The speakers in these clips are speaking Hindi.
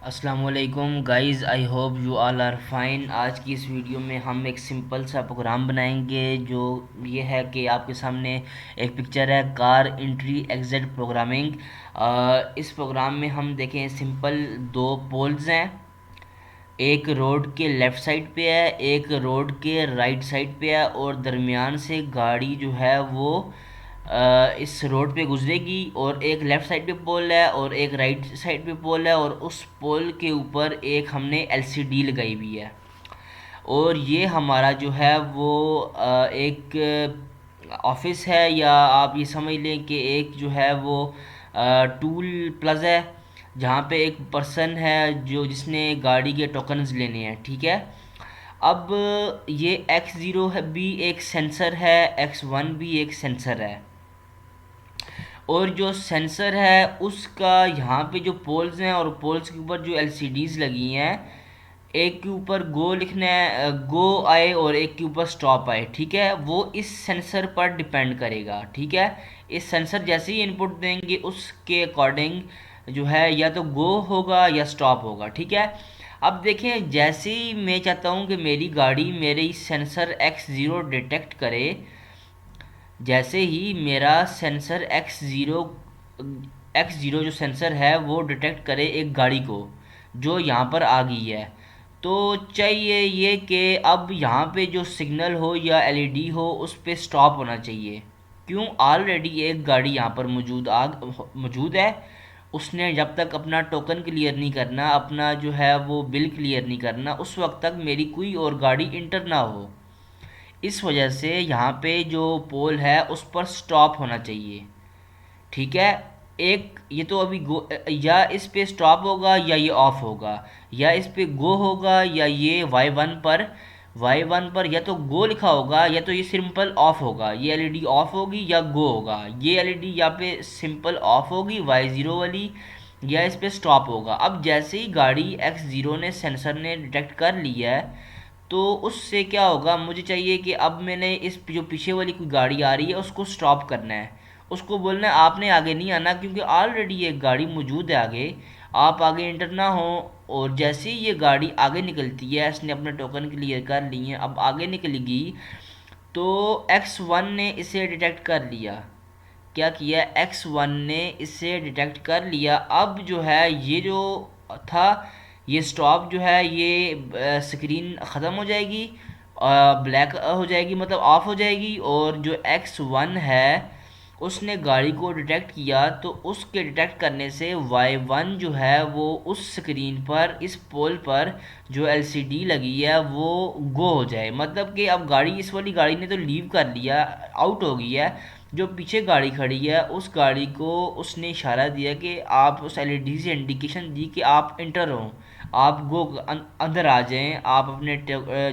अस्सलामुअलैकुम guys, I hope you all are fine. आज की इस वीडियो में हम एक सिंपल सा प्रोग्राम बनाएंगे जो ये है कि आपके सामने एक पिक्चर है, कार एंट्री एग्जिट प्रोग्रामिंग। इस प्रोग्राम में हम देखें, सिंपल दो पोल्स हैं। एक रोड के लेफ़्ट साइड पे है, एक रोड के राइट साइड पे है, और दरमियान से गाड़ी जो है वो इस रोड पे गुजरेगी। और एक लेफ़्ट साइड पे पोल है और एक राइट साइड पे पोल है, और उस पोल के ऊपर एक हमने एलसीडी लगाई हुई है। और ये हमारा जो है वो एक ऑफिस है, या आप ये समझ लें कि एक जो है वो टूल प्लाजा है, जहाँ पे एक पर्सन है जो जिसने गाड़ी के टोकन्स लेने हैं। ठीक है। अब ये X0 है भी एक सेंसर है, X1 भी एक सेंसर है। और जो सेंसर है उसका यहाँ पे जो पोल्स हैं और पोल्स के ऊपर जो एलसीडीज लगी हैं, एक के ऊपर गो लिखना है, गो आए, और एक के ऊपर स्टॉप आए। ठीक है, वो इस सेंसर पर डिपेंड करेगा। ठीक है, इस सेंसर जैसे ही इनपुट देंगे उसके अकॉर्डिंग जो है या तो गो होगा या स्टॉप होगा। ठीक है। अब देखें, जैसे ही मैं चाहता हूँ कि मेरी गाड़ी मेरे इस सेंसर X0 डिटेक्ट करे, जैसे ही मेरा सेंसर एक्स ज़ीरो जो सेंसर है वो डिटेक्ट करे एक गाड़ी को जो यहाँ पर आ गई है, तो चाहिए ये कि अब यहाँ पे जो सिग्नल हो या एलईडी हो उस पे स्टॉप होना चाहिए। क्यों? ऑलरेडी एक गाड़ी यहाँ पर मौजूद है। उसने जब तक अपना टोकन क्लियर नहीं करना, अपना जो है वो बिल क्लियर नहीं करना, उस वक्त तक मेरी कोई और गाड़ी इंटर ना हो। इस वजह से यहाँ पे जो पोल है उस पर स्टॉप होना चाहिए। ठीक है। एक ये तो अभी गो, या इस पे स्टॉप होगा या ये ऑफ होगा, या इस पे गो होगा, या ये वाई वन पर या तो गो लिखा होगा या तो ये सिंपल ऑफ होगा। ये एलईडी ऑफ होगी या गो होगा। ये एलईडी यहाँ पे सिंपल ऑफ होगी Y0 वाली, या इस पे स्टॉप होगा। अब जैसे ही गाड़ी X0 ने सेंसर ने डिटेक्ट कर लिया है, तो उससे क्या होगा, मुझे चाहिए कि अब मैंने इस जो पीछे वाली कोई गाड़ी आ रही है उसको स्टॉप करना है। उसको बोलना है आपने आगे नहीं आना, क्योंकि ऑलरेडी ये गाड़ी मौजूद है आगे, आप आगे इंटर ना हो। और जैसे ही ये गाड़ी आगे निकलती है, इसने अपने टोकन क्लियर कर लिए हैं, अब आगे निकलेगी, तो X1 ने इसे डिटेक्ट कर लिया। क्या किया? X1 ने इसे डिटेक्ट कर लिया। अब जो है ये जो था, ये स्टॉप जो है ये स्क्रीन ख़त्म हो जाएगी, ब्लैक हो जाएगी, मतलब ऑफ हो जाएगी। और जो X1 है उसने गाड़ी को डिटेक्ट किया, तो उसके डिटेक्ट करने से Y1 जो है वो उस स्क्रीन पर, इस पोल पर जो एलसीडी लगी है वो गो हो जाए। मतलब कि अब गाड़ी, इस वाली गाड़ी ने तो लीव कर लिया, आउट हो गई है। जो पीछे गाड़ी खड़ी है उस गाड़ी को उसने इशारा दिया कि आप, उस एलईडी से इंडिकेशन दी कि आप इंटर हो, आप गो अंदर आ जाएं, आप अपने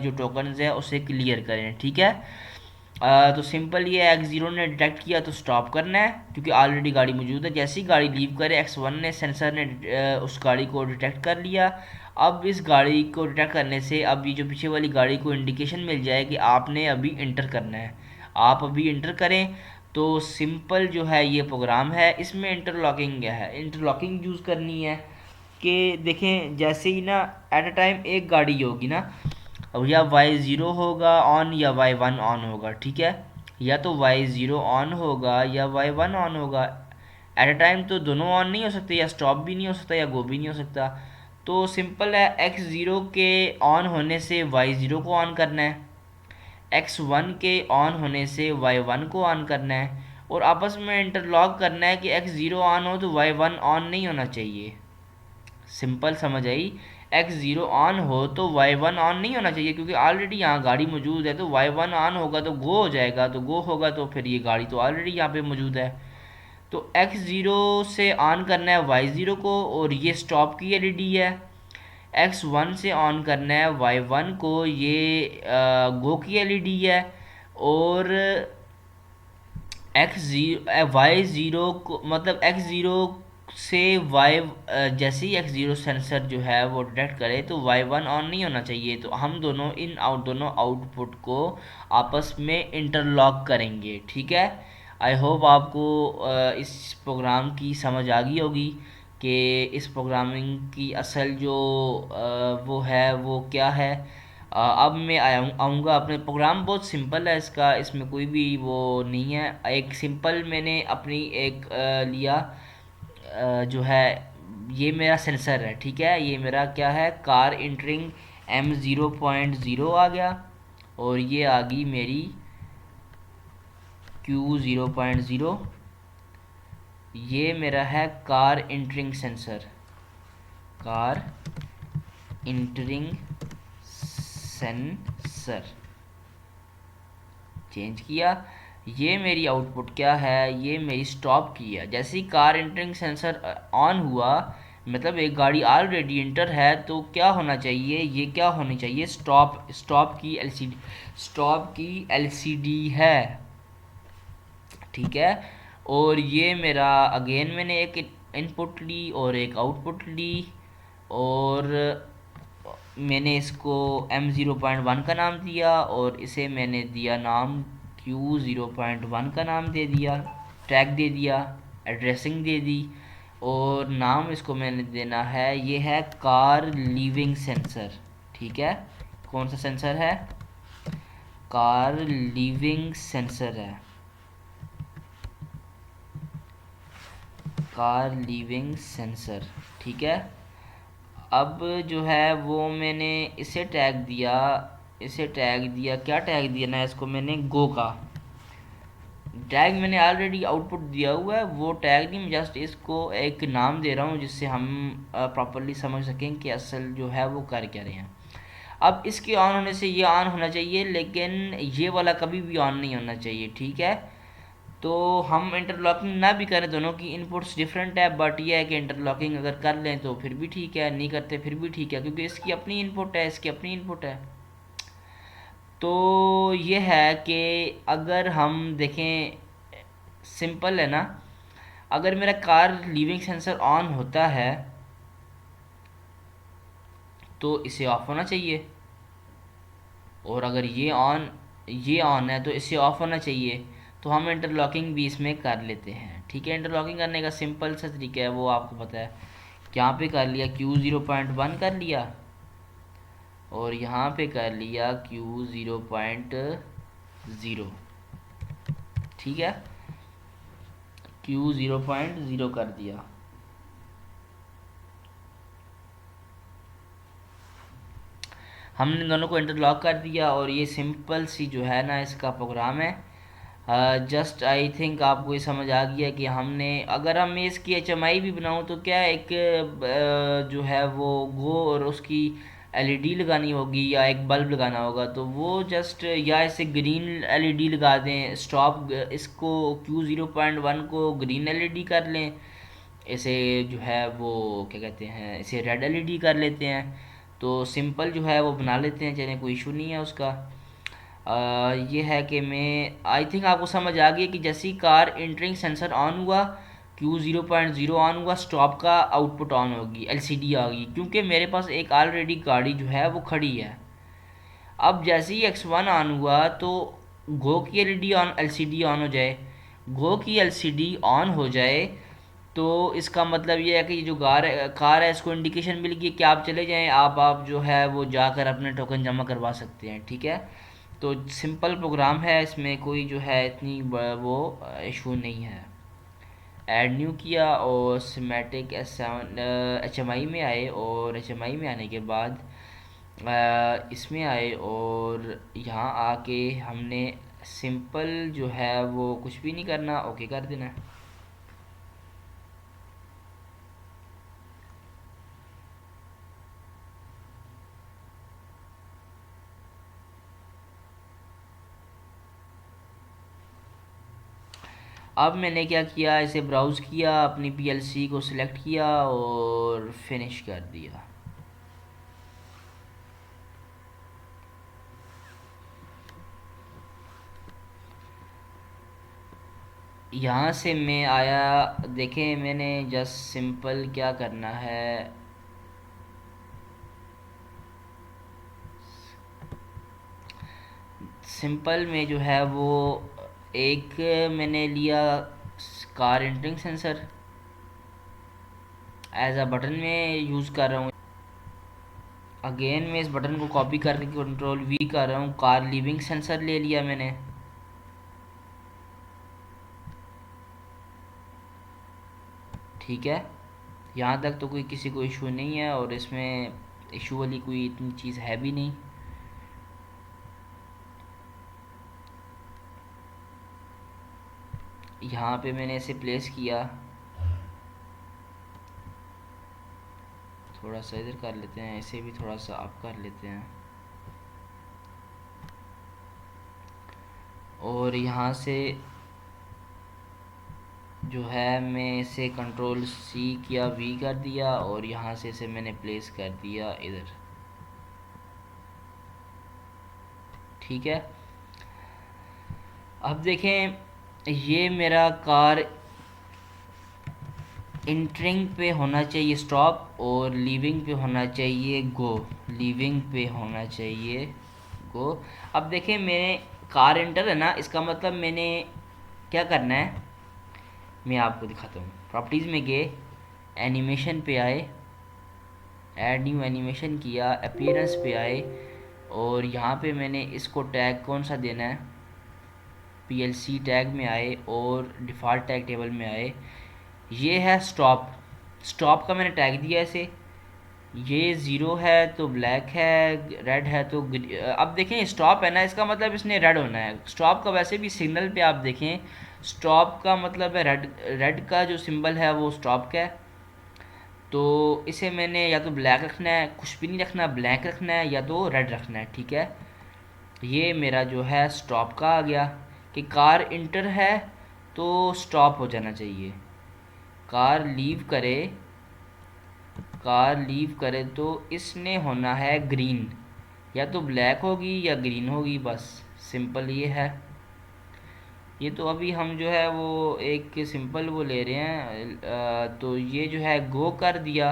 जो टोकन्स है उसे क्लियर करें। ठीक है। तो सिंपल ये X0 ने डिटेक्ट किया तो स्टॉप करना है, क्योंकि ऑलरेडी गाड़ी मौजूद है। जैसे ही गाड़ी लीव करे, X1 ने, सेंसर ने उस गाड़ी को डिटेक्ट कर लिया। अब इस गाड़ी को डिटेक्ट करने से अब ये जो पीछे वाली गाड़ी को इंडिकेशन मिल जाए कि आपने अभी इंटर करना है, आप अभी इंटर करें। तो सिंपल जो है ये प्रोग्राम है। इसमें इंटरलॉकिंग है, इंटरलॉकिंग यूज़ करनी है कि देखें, जैसे ही ना एट अ टाइम एक गाड़ी होगी ना, अब या Y0 होगा ऑन या Y1 ऑन होगा। ठीक है, या तो Y0 ऑन होगा या Y1 ऑन होगा। एट अ टाइम तो दोनों ऑन नहीं हो सकते, या स्टॉप भी नहीं हो सकता या गो भी नहीं हो सकता। तो सिंपल है, X0 के ऑन होने से Y0 को ऑन करना है, X1 के ऑन होने से Y1 को ऑन करना है, और आपस में इंटरलॉक करना है कि X0 ऑन हो तो Y1 ऑन नहीं होना चाहिए। सिंपल समझ आई? X0 ऑन हो तो Y1 ऑन नहीं होना चाहिए, क्योंकि ऑलरेडी यहाँ गाड़ी मौजूद है। तो Y1 ऑन होगा तो गो हो जाएगा, तो गो होगा तो फिर ये गाड़ी तो ऑलरेडी यहाँ पे मौजूद है। तो X0 से ऑन करना है Y0 को, और ये स्टॉप की एलईडी है। X1 से ऑन करना है Y1 को, ये गो की एलईडी है। और Y0 को, मतलब X0 से वाई, जैसे ही X0 सेंसर जो है वो डिटेक्ट करे तो Y1 ऑन नहीं होना चाहिए। तो हम दोनों आउटपुट को आपस में इंटरलॉक करेंगे। ठीक है। आई होप आपको इस प्रोग्राम की समझ आ गई होगी कि इस प्रोग्रामिंग की असल जो वो है वो क्या है। अब मैं आऊँगा अपने प्रोग्राम बहुत सिंपल है इसका, इसमें कोई भी वो नहीं है। एक सिंपल मैंने अपनी एक लिया जो है, ये मेरा सेंसर है, ठीक है। ये मेरा क्या है, कार इंटरिंग M0.0 आ गया, और ये आ गई मेरी Q0.0। ये मेरा है car entering sensor, car entering sensor, change किया। ये मेरी आउटपुट क्या है, ये मेरी स्टॉप की है। जैसे ही कार एंटरिंग सेंसर ऑन हुआ, मतलब एक गाड़ी ऑलरेडी इंटर है, तो क्या होना चाहिए, ये क्या होनी चाहिए, स्टॉप, स्टॉप की एलसीडी, स्टॉप की एलसीडी है, ठीक है। और ये मेरा अगेन मैंने एक इनपुट ली और एक आउटपुट ली, और मैंने इसको M0.1 का नाम दिया, और इसे मैंने दिया नाम Q0.1 का नाम दे दिया, टैग दे दिया, एड्रेसिंग दे दी, और नाम इसको मैंने देना है, ये है कार लीविंग सेंसर, ठीक है। कौन सा सेंसर है, कार लीविंग सेंसर है, कार लीविंग सेंसर, ठीक है। अब जो है वो मैंने इसे टैग दिया, इसे टैग दिया, क्या टैग दिया ना इसको मैंने, गो का टैग मैंने ऑलरेडी आउटपुट दिया हुआ है, वो टैग नहीं, मैं जस्ट इसको एक नाम दे रहा हूँ जिससे हम प्रॉपरली समझ सकें कि असल जो है वो कर क्या रहे हैं। अब इसके ऑन होने से ये ऑन होना चाहिए, लेकिन ये वाला कभी भी ऑन नहीं होना चाहिए, ठीक है। तो हम इंटरलॉकिंग ना भी करें, दोनों की इनपुट्स डिफरेंट है, बट ये है कि इंटरलॉकिंग अगर कर लें तो फिर भी ठीक है, नहीं करते फिर भी ठीक है, क्योंकि इसकी अपनी इनपुट है, इसकी अपनी इनपुट है। तो ये है कि अगर हम देखें, सिंपल है ना, अगर मेरा कार लीविंग सेंसर ऑन होता है तो इसे ऑफ होना चाहिए, और अगर ये ऑन है तो इसे ऑफ होना चाहिए। तो हम इंटरलॉकिंग भी इसमें कर लेते हैं, ठीक है। इंटरलॉकिंग करने का सिंपल सा तरीका है, वो आपको पता है। यहाँ पे कर लिया Q0.1 कर लिया, और यहाँ पे कर लिया Q0.0, ठीक है। Q0.0 कर दिया। हमने दोनों को इंटरलॉक कर दिया, और ये सिंपल सी जो है ना इसका प्रोग्राम है। जस्ट आई थिंक आपको ये समझ आ गया कि हमने, अगर हम इसकी HMI भी बनाऊँ तो क्या एक जो है वो गो और उसकी LED लगानी होगी, या एक बल्ब लगाना होगा, तो वो जस्ट या इसे ग्रीन LED लगा दें, स्टॉप इसको Q0.1 को ग्रीन LED कर लें, इसे जो है वो क्या कहते हैं, इसे रेड LED कर लेते हैं, तो सिंपल जो है वो बना लेते हैं, चलें कोई इशू नहीं है उसका। ये है कि मैं आई थिंक आपको समझ आ गई कि जैसे ही कार इंटरिंग सेंसर ऑन हुआ, Q0.0 ऑन हुआ, स्टॉप का आउटपुट ऑन होगी, LCD आ गई, क्योंकि मेरे पास एक ऑलरेडी गाड़ी जो है वो खड़ी है। अब जैसे ही X1 ऑन हुआ तो गो की एलईडी ऑन, LCD ऑन हो जाए, गो की LCD ऑन हो जाए, तो इसका मतलब ये है कि ये जो कार है इसको इंडिकेशन मिल गई कि आप चले जाएं, आप जो है वो जाकर अपने टोकन जमा करवा सकते हैं, ठीक है। तो सिंपल प्रोग्राम है, इसमें कोई जो है इतनी वो इशू नहीं है। ऐड न्यू किया और सिमेटिक HMI में आए, और HMI में आने के बाद इसमें आए, और यहाँ आके हमने सिंपल जो है वो कुछ भी नहीं करना, ओके कर देना है। अब मैंने क्या किया, इसे ब्राउज़ किया, अपनी PLC को सिलेक्ट किया और फिनिश कर दिया। यहाँ से मैं आया, देखें मैंने जस्ट सिंपल क्या करना है, सिंपल में जो है वो एक मैंने लिया car entering sensor, as a button में यूज़ कर रहा हूँ। अगेन मैं इस बटन को कॉपी करके कंट्रोल वी कर रहा हूँ, कार लीविंग सेंसर ले लिया मैंने। ठीक है, यहाँ तक तो कोई किसी को इशू नहीं है, और इसमें इशू वाली कोई इतनी चीज़ है भी नहीं। यहाँ पे मैंने इसे प्लेस किया, थोड़ा सा इधर कर लेते हैं, इसे भी थोड़ा सा अप कर लेते हैं, और यहाँ से जो है मैं इसे कंट्रोल सी किया, वी कर दिया, और यहाँ से इसे मैंने प्लेस कर दिया इधर। ठीक है, अब देखें ये मेरा कार इंटरिंग पे होना चाहिए स्टॉप, और लीविंग पे होना चाहिए गो। लीविंग पे होना चाहिए गो। अब देखें मैंने कार इंटर है ना, इसका मतलब मैंने क्या करना है, मैं आपको दिखाता हूँ। प्रॉपर्टीज़ में गए, एनिमेशन पे आए, ऐड न्यू एनिमेशन किया, अपीयरेंस पे आए, और यहाँ पे मैंने इसको टैग कौन सा देना है, पीएलसी टैग में आए, और डिफ़ॉल्ट टैग टेबल में आए। ये है स्टॉप, स्टॉप का मैंने टैग दिया इसे। ये ज़ीरो है तो ब्लैक है, रेड है तो अब देखें स्टॉप है ना, इसका मतलब इसने रेड होना है। स्टॉप का वैसे भी सिग्नल पे आप देखें, स्टॉप का मतलब है रेड, रेड का जो सिंबल है वो स्टॉप का है। तो इसे मैंने या तो ब्लैक रखना है, कुछ भी नहीं रखना, ब्लैक रखना है, या तो रेड रखना है। ठीक है, ये मेरा जो है स्टॉप का आ गया कि कार इंटर है तो स्टॉप हो जाना चाहिए। कार लीव करे, कार लीव करे तो इसने होना है ग्रीन, या तो ब्लैक होगी या ग्रीन होगी, बस सिंपल ये है। ये तो अभी हम जो है वो एक सिंपल वो ले रहे हैं, तो ये जो है गो कर दिया,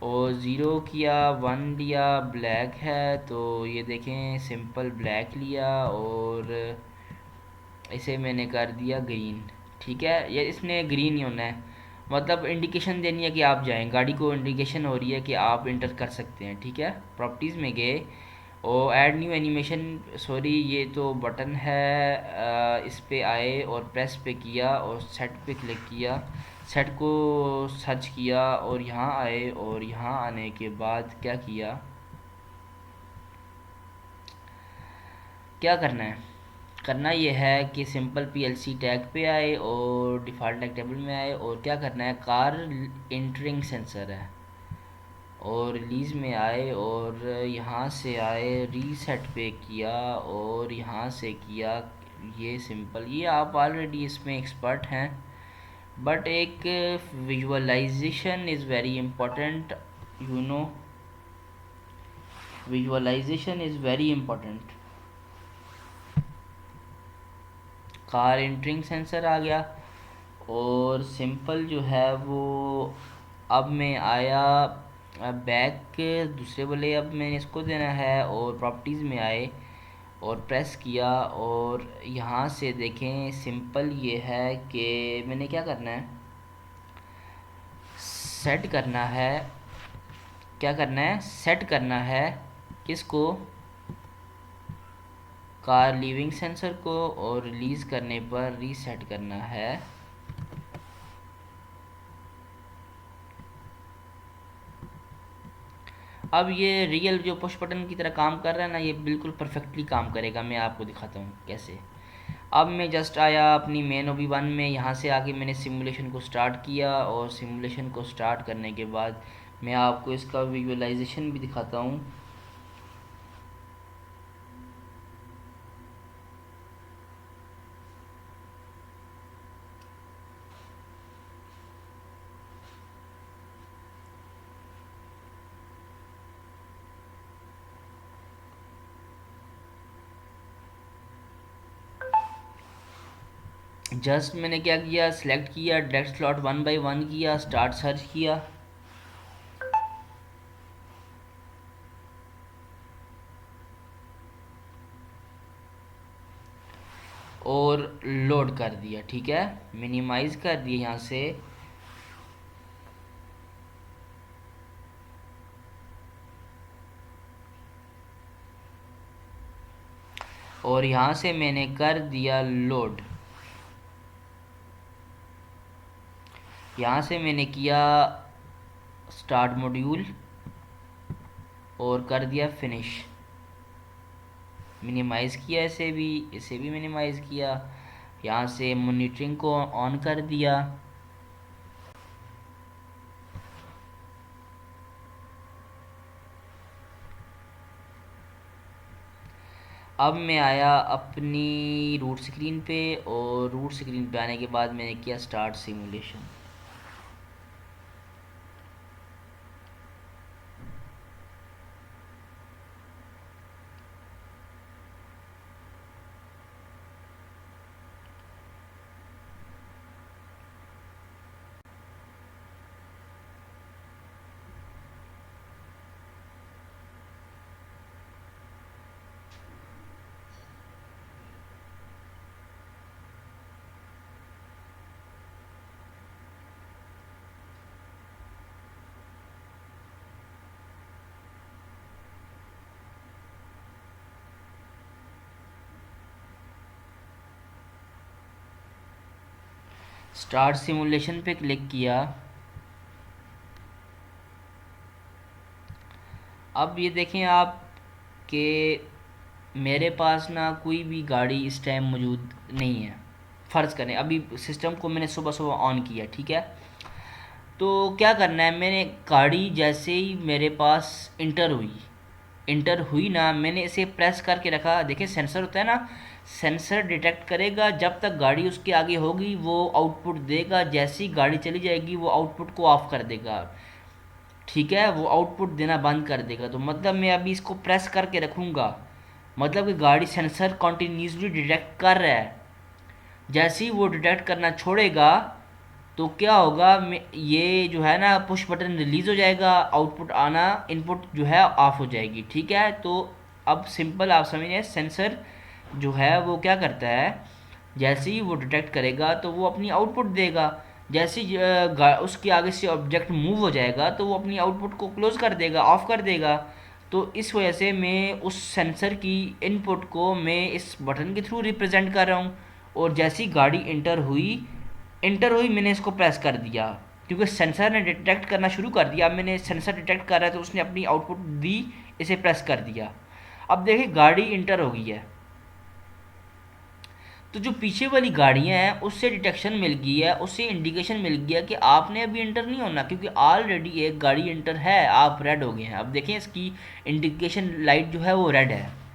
और ज़ीरो किया, वन लिया, ब्लैक है तो ये देखें सिंपल ब्लैक लिया, और इसे मैंने कर दिया ग्रीन। ठीक है, ये इसने ग्रीन ही होना है, मतलब इंडिकेशन देनी है कि आप जाएं, गाड़ी को इंडिकेशन हो रही है कि आप इंटर कर सकते हैं। ठीक है, प्रॉपर्टीज़ में गए, और ऐड न्यू एनिमेशन, सॉरी ये तो बटन है, इस पे आए और प्रेस पे किया और सेट पे क्लिक किया, सेट को सर्च किया, और यहाँ आए, और यहाँ आने के बाद क्या किया, क्या करना है, करना ये है कि सिंपल पीएलसी टैग पे आए और डिफ़ॉल्ट टैग टेबल में आए, और क्या करना है, कार इंटरिंग सेंसर है, और रिलीज़ में आए, और यहाँ से आए, रीसेट पे किया, और यहाँ से किया। ये सिंपल, ये आप ऑलरेडी इसमें एक्सपर्ट हैं, बट एक visualization is very important, you know, visualization is very important. Car entering sensor आ गया, और सिंपल जो है वो, अब मैं आया बैक दूसरे वाले, अब मैंने इसको देना है, और प्रॉपर्टीज़ में आए और प्रेस किया, और यहाँ से देखें सिंपल ये है कि मैंने क्या करना है, सेट करना है, क्या करना है, सेट करना है किसको, कार लीविंग सेंसर को, और रिलीज़ करने पर रीसेट करना है। अब ये रियल जो पुश बटन की तरह काम कर रहा है ना, ये बिल्कुल परफेक्टली काम करेगा। मैं आपको दिखाता हूँ कैसे। अब मैं जस्ट आया अपनी मेन ओबी वन में, यहाँ से आके मैंने सिमुलेशन को स्टार्ट किया, और सिमुलेशन को स्टार्ट करने के बाद मैं आपको इसका विजुअलाइजेशन भी दिखाता हूँ। जस्ट मैंने क्या किया, सिलेक्ट किया, direct slot one by one किया, स्टार्ट सर्च किया, और लोड कर दिया। ठीक है, मिनिमाइज़ कर दिया यहाँ से, और यहाँ से मैंने कर दिया लोड, यहाँ से मैंने किया स्टार्ट मॉड्यूल और कर दिया फिनिश, मिनिमाइज़ किया, इसे भी मिनिमाइज़ किया, यहाँ से मॉनिटरिंग को ऑन कर दिया। अब मैं आया अपनी रूट स्क्रीन पे, और रूट स्क्रीन पे आने के बाद मैंने किया स्टार्ट सिमुलेशन। स्टार्ट सिमुलेशन पे क्लिक किया। अब ये देखें आप कि मेरे पास ना कोई भी गाड़ी इस टाइम मौजूद नहीं है। फ़र्ज़ करें अभी सिस्टम को मैंने सुबह सुबह ऑन किया, ठीक है, तो क्या करना है, मैंने गाड़ी जैसे ही मेरे पास इंटर हुई ना, मैंने इसे प्रेस करके रखा। देखिए सेंसर होता है ना, सेंसर डिटेक्ट करेगा, जब तक गाड़ी उसके आगे होगी वो आउटपुट देगा, जैसे ही गाड़ी चली जाएगी वो आउटपुट को ऑफ कर देगा, ठीक है, वो आउटपुट देना बंद कर देगा। तो मतलब मैं अभी इसको प्रेस करके रखूँगा, मतलब कि गाड़ी सेंसर कॉन्टीन्यूसली डिटेक्ट कर रहा है। जैसे ही वो डिटेक्ट करना छोड़ेगा तो क्या होगा, ये जो है ना पुश बटन रिलीज़ हो जाएगा, आउटपुट आना, इनपुट जो है ऑफ हो जाएगी, ठीक है। तो अब सिंपल आप समझिए, सेंसर जो है वो क्या करता है, जैसे ही वो डिटेक्ट करेगा तो वो अपनी आउटपुट देगा। जैसे ही उसके आगे से ऑब्जेक्ट मूव हो जाएगा तो वो अपनी आउटपुट को क्लोज़ कर देगा, ऑफ कर देगा। तो इस वजह से मैं उस सेंसर की इनपुट को मैं इस बटन के थ्रू रिप्रेजेंट कर रहा हूँ। और जैसी गाड़ी इंटर हुई मैंने इसको प्रेस कर दिया, क्योंकि सेंसर ने डिटेक्ट करना शुरू कर दिया। अब मैंने सेंसर डिटेक्ट कर रहा है तो उसने अपनी आउटपुट दी, इसे प्रेस कर दिया। अब देखिए गाड़ी इंटर हो गई है, तो जो पीछे वाली गाड़ियाँ हैं उससे डिटेक्शन मिल गई है, उससे इंडिकेशन मिल गया कि आपने अभी इंटर नहीं होना, क्योंकि ऑलरेडी एक गाड़ी इंटर है, आप रेड हो गए हैं। अब देखें इसकी इंडिकेशन लाइट जो है वो रेड है,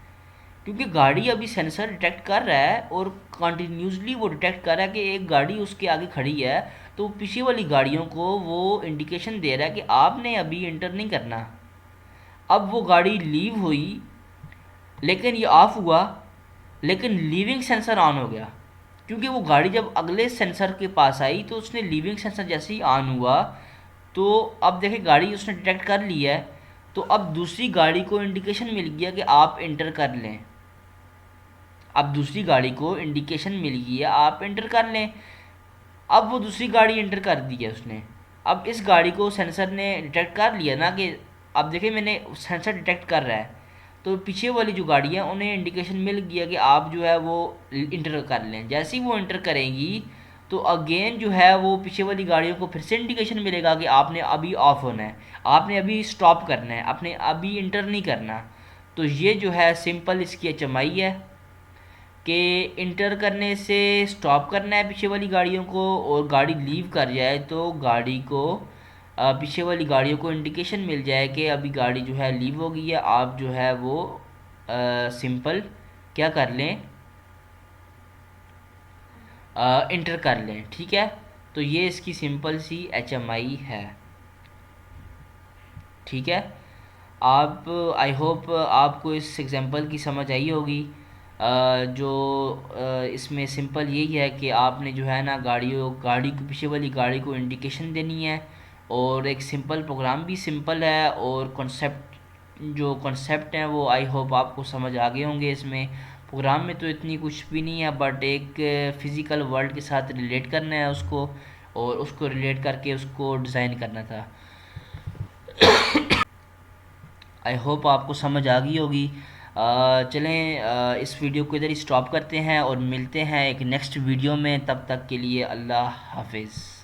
क्योंकि गाड़ी अभी सेंसर डिटेक्ट कर रहा है और कंटिन्यूसली वो डिटेक्ट कर रहा है कि एक गाड़ी उसके आगे खड़ी है, तो पीछे वाली गाड़ियों को वो इंडिकेशन दे रहा है कि आपने अभी इंटर नहीं करना। अब वो गाड़ी लीव हुई, लेकिन ये ऑफ हुआ, लेकिन लीविंग सेंसर ऑन हो गया, क्योंकि वो गाड़ी जब अगले सेंसर के पास आई तो उसने लीविंग सेंसर जैसे ही ऑन हुआ, तो अब देखिए गाड़ी उसने डिटेक्ट कर ली है, तो अब दूसरी गाड़ी को इंडिकेशन मिल गया कि आप इंटर कर लें। अब दूसरी गाड़ी को इंडिकेशन मिल गई है आप इंटर कर लें। अब वो दूसरी गाड़ी इंटर कर दी है उसने। अब इस गाड़ी को सेंसर ने डिटेक्ट कर लिया ना, कि अब देखिए मैंने सेंसर डिटेक्ट कर रहा है, तो पीछे वाली जो गाड़ी है उन्हें इंडिकेशन मिल गया कि आप जो है वो इंटर कर लें। जैसे ही वो इंटर करेंगी तो अगेन जो है वो पीछे वाली गाड़ियों को फिर से इंडिकेशन मिलेगा कि आपने अभी ऑफ होना है, आपने अभी स्टॉप करना है, आपने अभी इंटर नहीं करना। तो ये जो है सिंपल इसकी एचएमआई है कि इंटर करने से स्टॉप करना है पीछे वाली गाड़ियों को, और गाड़ी लीव कर जाए तो गाड़ी को पीछे वाली गाड़ियों को इंडिकेशन मिल जाए कि अभी गाड़ी जो है लीव हो गई है, आप जो है वो सिंपल क्या कर लें, इंटर कर लें, ठीक है। तो ये इसकी सिंपल सी एचएमआई है, ठीक है। आप आई होप आपको इस एग्जांपल की समझ आई होगी। जो इसमें सिंपल यही है कि आपने जो है ना गाड़ी को पीछे वाली गाड़ी को इंडिकेशन देनी है, और एक सिंपल प्रोग्राम भी सिंपल है, और कॉन्सेप्ट हैं वो आई होप आपको समझ आ गए होंगे। इसमें प्रोग्राम में तो इतनी कुछ भी नहीं है, बट एक फ़िज़िकल वर्ल्ड के साथ रिलेट करना है उसको, और उसको रिलेट करके उसको डिज़ाइन करना था। आई होप आपको समझ आ गई होगी। चलें इस वीडियो को इधर ही स्टॉप करते हैं और मिलते हैं एक नेक्स्ट वीडियो में। तब तक के लिए अल्लाह हाफिज़।